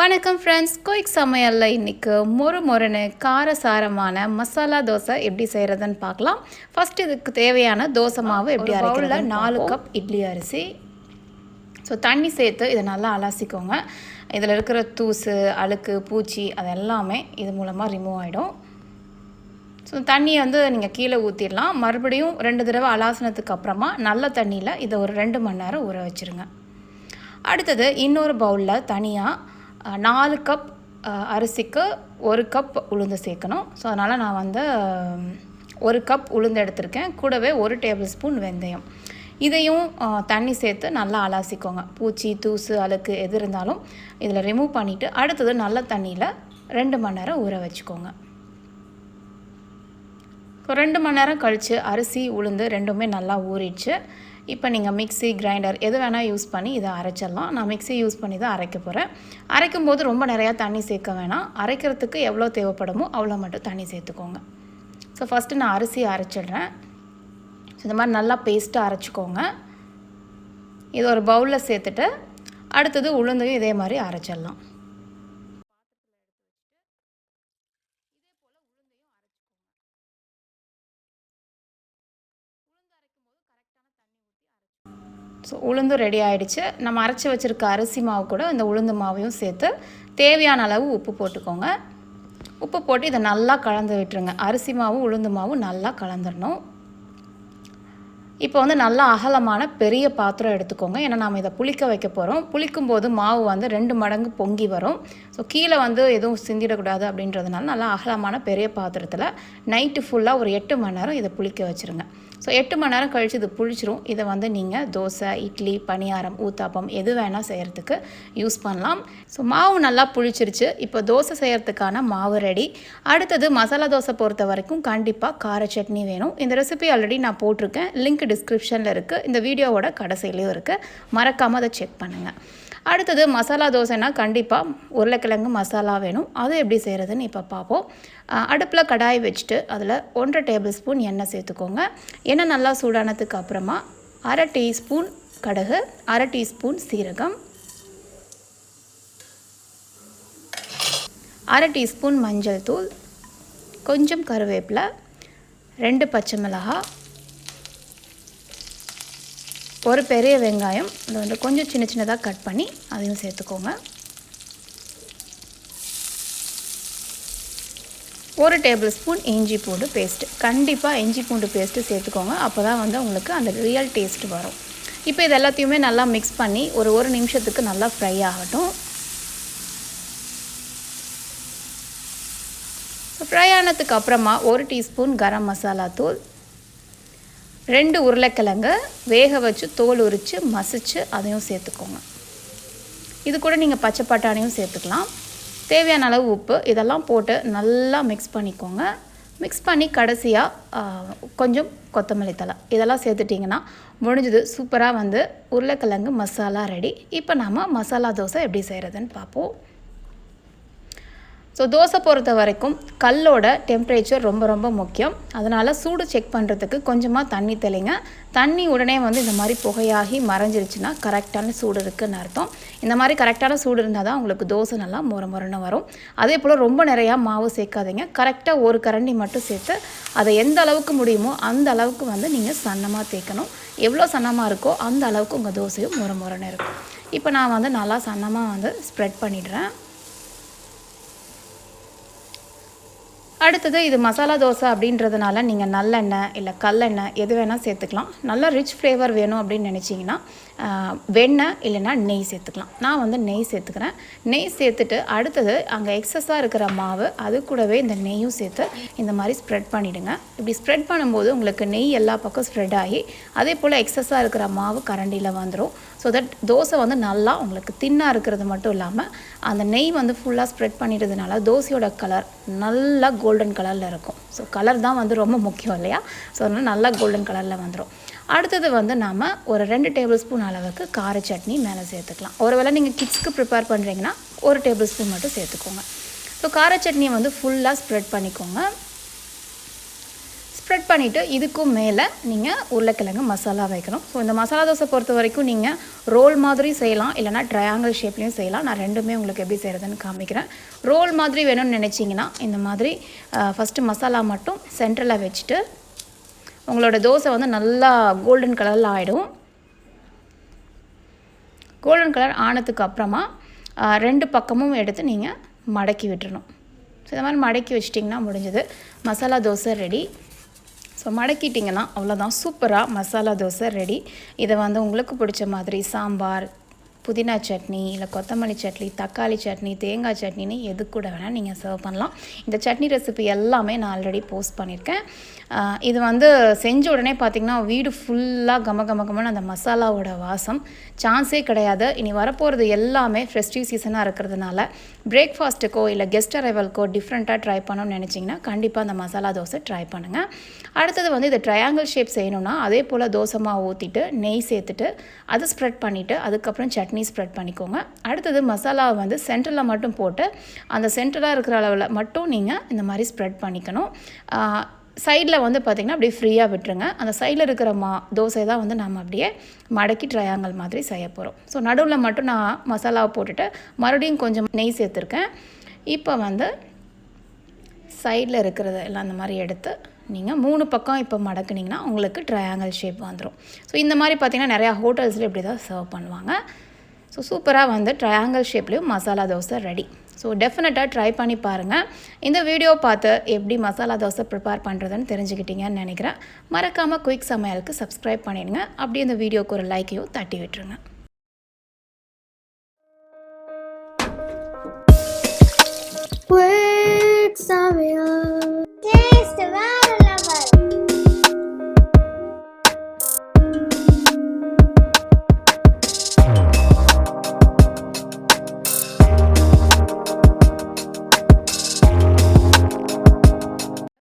வணக்கம் friends, quick சமையல்ல இன்றைக்கி மொறுன்னு காரசாரமான மசாலா தோசை எப்படி செய்கிறதுன்னு பார்க்கலாம். ஃபஸ்ட் இதுக்கு தேவையான தோசை மாவு எப்படி அரைக்கிறதுல 4 கப் இட்லி அரிசி. ஸோ தண்ணி சேர்த்து இதை நல்லா அலசிக்கோங்க. இதில் இருக்கிற தூசு, அழுக்கு, பூச்சி அது எல்லாமே இது மூலமாக ரிமூவ் ஆகிடும். ஸோ தண்ணியை நீங்கள் கீழே ஊற்றிடலாம். மறுபடியும் 2 தடவை அலாசினதுக்கு அப்புறமா நல்ல தண்ணியில் இதை ஒரு 2 மணி நேரம் ஊற வச்சுருங்க. அடுத்தது இன்னொரு பவுலில் தனியாக 4 கப் அரிசிக்கு 1 கப் உளுந்து சேர்க்கணும். ஸோ அதனால் நான் 1 கப் உளுந்து எடுத்திருக்கேன். கூடவே 1 டேபிள் ஸ்பூன் வெந்தயம். இதையும் தண்ணி சேர்த்து நல்லா அலாசிக்கோங்க. பூச்சி, தூசு, அழுக்கு எது இருந்தாலும் இதில் ரிமூவ் பண்ணிவிட்டு அடுத்தது நல்ல தண்ணியில் 2 மணி நேரம் ஊற வச்சுக்கோங்க. 2 மணி நேரம் கழித்து அரிசி, உளுந்து ரெண்டுமே நல்லா ஊறிடுச்சு. இப்போ நீங்கள் மிக்ஸி, கிரைண்டர் எது வேணால் யூஸ் பண்ணி இதை அரைச்சிடலாம். நான் மிக்ஸி யூஸ் பண்ணி தான் அரைக்க போகிறேன். அரைக்கும் போது ரொம்ப நிறையா தண்ணி சேர்க்க வேணாம். அரைக்கிறதுக்கு எவ்வளோ தேவைப்படுமோ அவ்வளோ மட்டும் தண்ணி சேர்த்துக்கோங்க. ஸோ ஃபஸ்ட்டு நான் அரிசியை அரைச்சிடுறேன். ஸோ இந்த மாதிரி நல்லா பேஸ்ட்டாக அரைச்சிக்கோங்க. இது ஒரு பவுலில் சேர்த்துட்டு அடுத்தது உளுந்தையும் இதே மாதிரி அரைச்சிடலாம். ஸோ உளுந்து ரெடி ஆகிடுச்சு. நம்ம அரைச்சி வச்சுருக்க அரிசி மாவு கூட இந்த உளுந்து மாவையும் சேர்த்து தேவையான அளவு உப்பு போட்டுக்கோங்க. உப்பு போட்டு இதை நல்லா கலந்து விட்டுருங்க. அரிசி மாவும் உளுந்து மாவும் நல்லா கலந்துடணும். இப்போ நல்லா அகலமான பெரிய பாத்திரம் எடுத்துக்கோங்க. ஏன்னா நாம் இதை புளிக்க வைக்க போகிறோம். புளிக்கும் போது மாவு 2 மடங்கு பொங்கி வரும். ஸோ கீழே எதுவும் சிந்திடக்கூடாது அப்படின்றதுனால நல்லா அகலமான பெரிய பாத்திரத்தில் நைட்டு ஃபுல்லாக ஒரு 8 மணி நேரம் இதை புளிக்க வச்சுருங்க. ஸோ 8 மணி நேரம் கழித்து இது புளிச்சிரும். இதை நீங்கள் தோசை, இட்லி, பணியாரம், ஊத்தாப்பம் எது வேணால் செய்கிறதுக்கு யூஸ் பண்ணலாம். ஸோ மாவு நல்லா புளிச்சிருச்சு. இப்போ தோசை செய்கிறதுக்கான மாவு ரெடி. அடுத்தது மசாலா தோசை பொறுத்த வரைக்கும் கண்டிப்பாக கார சட்னி வேணும். இந்த ரெசிபி ஆல்ரெடி நான் போட்டிருக்கேன். லிங்க் டிஸ்கிரிப்ஷனில் இருக்குது. இந்த வீடியோவோட கடைசியிலையும் இருக்குது. மறக்காமல் அதை செக் பண்ணுங்கள். அடுத்தது மசாலா தோசைனா கண்டிப்பாக உருளைக்கிழங்கு மசாலா வேணும். அது எப்படி செய்கிறதுன்னு இப்போ பார்ப்போம். அடுப்பில் கடாய் வச்சுட்டு அதில் 1 டேபிள் ஸ்பூன் எண்ணெய் சேர்த்துக்கோங்க. எண்ணெய் நல்லா சூடானதுக்கு அப்புறமா 1/2 டீஸ்பூன் கடுகு, 1/2 டீஸ்பூன் சீரகம், 1/2 டீஸ்பூன் மஞ்சள் தூள், கொஞ்சம் கருவேப்பிலை, 2 பச்சை மிளகாய், ஒரு பெரிய வெங்காயம் அது கொஞ்சம் சின்ன சின்னதாக கட் பண்ணி அதையும் சேர்த்துக்கோங்க. 1 டேபிள் ஸ்பூன் இஞ்சி பூண்டு பேஸ்ட்டு. கண்டிப்பாக இஞ்சி பூண்டு பேஸ்ட்டு சேர்த்துக்கோங்க. அப்போ தான் உங்களுக்கு அந்த ரியல் டேஸ்ட் வரும். இப்போ இது எல்லாத்தையுமே நல்லா மிக்ஸ் பண்ணி ஒரு நிமிஷத்துக்கு நல்லா ஃப்ரை ஆகட்டும். ஃப்ரை ஆனதுக்கு அப்புறமா 1 டீஸ்பூன் கரம் மசாலா தூள், 2 உருளைக்கிழங்கு வேக வச்சு தோல் உரித்து மசிச்சு அதையும் சேர்த்துக்கோங்க. இது கூட நீங்கள் பச்சை பட்டாணியும் சேர்த்துக்கலாம். தேவையான அளவு உப்பு இதெல்லாம் போட்டு நல்லா மிக்ஸ் பண்ணிக்கோங்க. மிக்ஸ் பண்ணி கடைசியாக கொஞ்சம் கொத்தமல்லி தழை இதெல்லாம் சேர்த்துட்டிங்கன்னா முடிஞ்சது. சூப்பராக உருளைக்கிழங்கு மசாலா ரெடி. இப்போ நாம் மசாலா தோசை எப்படி செய்கிறதுன்னு பார்ப்போம். ஸோ தோசை பொறுத்த வரைக்கும் கல்லோட டெம்ப்ரேச்சர் ரொம்ப ரொம்ப முக்கியம். அதனால் சூடு செக் பண்ணுறதுக்கு கொஞ்சமாக தண்ணி தெளிங்க. தண்ணி உடனே இந்த மாதிரி புகையாகி மறைஞ்சிருச்சுன்னா கரெக்டான சூடு இருக்குதுன்னு அர்த்தம். இந்த மாதிரி கரெக்டான சூடு இருந்தால் தான் உங்களுக்கு தோசை நல்லா மொறுன்னு வரும். அதே போல் ரொம்ப நிறையா மாவு சேர்க்காதீங்க. கரெக்டாக 1 கரண்டி மட்டும் சேர்த்து அதை எந்த அளவுக்கு முடியுமோ அந்த அளவுக்கு நீங்கள் சன்னமாக தேய்க்கணும். எவ்வளோ சன்னமாக இருக்கோ அந்த அளவுக்கு உங்கள் தோசையும் மொறுன்னு இருக்கும். இப்போ நான் நல்லா சன்னமாக ஸ்ப்ரெட் பண்ணிடுறேன். அடுத்தது இது மசாலா தோசை அப்படின்றதுனால நீங்கள் நல்லெண்ணெய் இல்லை கல்லெண்ணெய் எது வேணால் சேர்த்துக்கலாம். நல்லா ரிச் ஃப்ளேவர் வேணும் அப்படின்னு நினச்சிங்கன்னா வெண்ணெய் இல்லைன்னா நெய் சேர்த்துக்கலாம். நான் நெய் சேர்த்துக்கிறேன். நெய் சேர்த்துட்டு அடுத்தது அங்கே எக்ஸஸாக இருக்கிற மாவு அது கூடவே இந்த நெய்யும் சேர்த்து இந்த மாதிரி ஸ்ப்ரெட் பண்ணிவிடுங்க. இப்படி ஸ்ப்ரெட் பண்ணும்போது உங்களுக்கு நெய் எல்லா பக்கம் ஸ்ப்ரெட் ஆகி அதே போல் எக்ஸஸாக இருக்கிற மாவு கரண்டியில் வந்துடும். ஸோ தட் தோசை நல்லா உங்களுக்கு தின்னாக இருக்கிறது மட்டும் இல்லாமல் அந்த நெய் ஃபுல்லாக ஸ்ப்ரெட் பண்ணிடுறதுனால தோசையோட கலர் நல்லா கோல்டன் கலரில் இருக்கும். ஸோ கலர் தான் ரொம்ப முக்கியம் இல்லையா? ஸோ அதனால் நல்லா கோல்டன் கலரில் வந்துடும். அடுத்தது நாம் ஒரு 2 டேபிள் ஸ்பூன் அளவுக்கு கார சட்னி மேலே சேர்த்துக்கலாம். ஒருவேளை நீங்கள் கிட்ஸ்க்கு ப்ரிப்பேர் பண்ணுறீங்கன்னா 1 டேபிள் ஸ்பூன் மட்டும் சேர்த்துக்கோங்க. ஸோ கார சட்னியை ஃபுல்லாக ஸ்ப்ரெட் பண்ணிக்கோங்க. ஸ்ப்ரெட் பண்ணிவிட்டு இதுக்கும் மேலே நீங்கள் உருளைக்கிழங்கு மசாலா வைக்கணும். ஸோ இந்த மசாலா தோசை பொறுத்த வரைக்கும் நீங்கள் ரோல் மாதிரி செய்யலாம், இல்லைனா ட்ரையாங்கிள் ஷேப்லேயும் செய்யலாம். நான் ரெண்டுமே உங்களுக்கு எப்படி செய்கிறதுன்னு காமிக்கிறேன். ரோல் மாதிரி வேணும்னு நினச்சிங்கன்னா இந்த மாதிரி ஃபஸ்ட்டு மசாலா மட்டும் சென்டரில் வச்சுட்டு உங்களோட தோசை வந்து நல்லா கோல்டன் கலரில் ஆகிடும். கோல்டன் கலர் ஆனதுக்கு அப்புறமா 2 பக்கமும் எடுத்து நீங்கள் மடக்கி விட்டுறணும். ஸோ இந்த மாதிரி மடக்கி வச்சிட்டிங்கன்னா முடிஞ்சது, மசாலா தோசை ரெடி. ஸோ மடக்கிட்டிங்கன்னா அவ்வளோதான், சூப்பராக மசாலா தோசை ரெடி. இதை வந்து உங்களுக்கு பிடிச்ச மாதிரி சாம்பார், புதினா சட்னி, இல்லை கொத்தமல்லி சட்னி, தக்காளி சட்னி, தேங்காய் சட்னின்னு எது கூட வேணால் நீங்கள் சர்வ் பண்ணலாம். இந்த சட்னி ரெசிபி எல்லாமே நான் ஆல்ரெடி போஸ்ட் பண்ணியிருக்கேன். இது வந்து செஞ்ச உடனே பார்த்திங்கன்னா வீடு ஃபுல்லாக கமகமகமான அந்த மசாலாவோட வாசம் சான்ஸே கிடையாது. இனி வரப்போகிறது எல்லாமே ஃபெஸ்டிவ் சீசனாக இருக்கிறதுனால பிரேக்ஃபாஸ்ட்டுக்கோ இல்லை கெஸ்ட் அரைவல்க்கோ டிஃப்ரெண்ட்டாக ட்ரை பண்ணணும்னு நினச்சிங்கன்னா கண்டிப்பாக அந்த மசாலா தோசை ட்ரை பண்ணுங்கள். அடுத்தது வந்து இதை ட்ரையாங்கிள் ஷேப் செய்யணுன்னா அதே போல் தோசை மாவு ஊற்றிட்டு நெய் சேர்த்துட்டு அதை ஸ்ப்ரெட் பண்ணிவிட்டு அதுக்கப்புறம் சட்னி ஸ்ப்ரெட் பண்ணிக்கோங்க. அடுத்தது மசாலாவை வந்து சென்டரில் மட்டும் போட்டு அந்த சென்டராக இருக்கிற அளவில் மட்டும் நீங்கள் இந்த மாதிரி ஸ்ப்ரெட் பண்ணிக்கணும். சைடில் வந்து பார்த்திங்கன்னா அப்படியே ஃப்ரீயாக விட்டுருங்க. அந்த சைடில் இருக்கிற தோசை தான் வந்து நம்ம அப்படியே மடக்கி ட்ரையாங்கிள் மாதிரி செய்ய போகிறோம். ஸோ நடுவில் மட்டும் நான் மசாலாவை போட்டுட்டு மறுபடியும் கொஞ்சம் நெய் சேர்த்துருக்கேன். இப்போ வந்து சைடில் இருக்கிறத எல்லாம் அந்த மாதிரி எடுத்து நீங்கள் 3 பக்கம் இப்போ மடக்குனிங்கன்னா உங்களுக்கு ட்ரையாங்கிள் ஷேப் வந்துடும். ஸோ இந்த மாதிரி பார்த்திங்கன்னா நிறையா ஹோட்டல்ஸில் இப்படி தான் சர்வ் பண்ணுவாங்க. ஸோ சூப்பராக வந்து ட்ரையாங்கிள் ஷேப்லேயும் மசாலா தோசை ரெடி. ஸோ டெஃபினட்டாக ட்ரை பண்ணி பாருங்கள். இந்த வீடியோ பார்த்து எப்படி மசாலா தோசை ப்ரிப்பேர் பண்ணுறதுன்னு தெரிஞ்சுக்கிட்டீங்கன்னு நினைக்கிறேன். மறக்காமல் குயிக் சமையலுக்கு சப்ஸ்கிரைப் பண்ணிடுங்க. அப்படியே இந்த வீடியோக்கு ஒரு லைக்கையும் தட்டி விட்டுருங்க.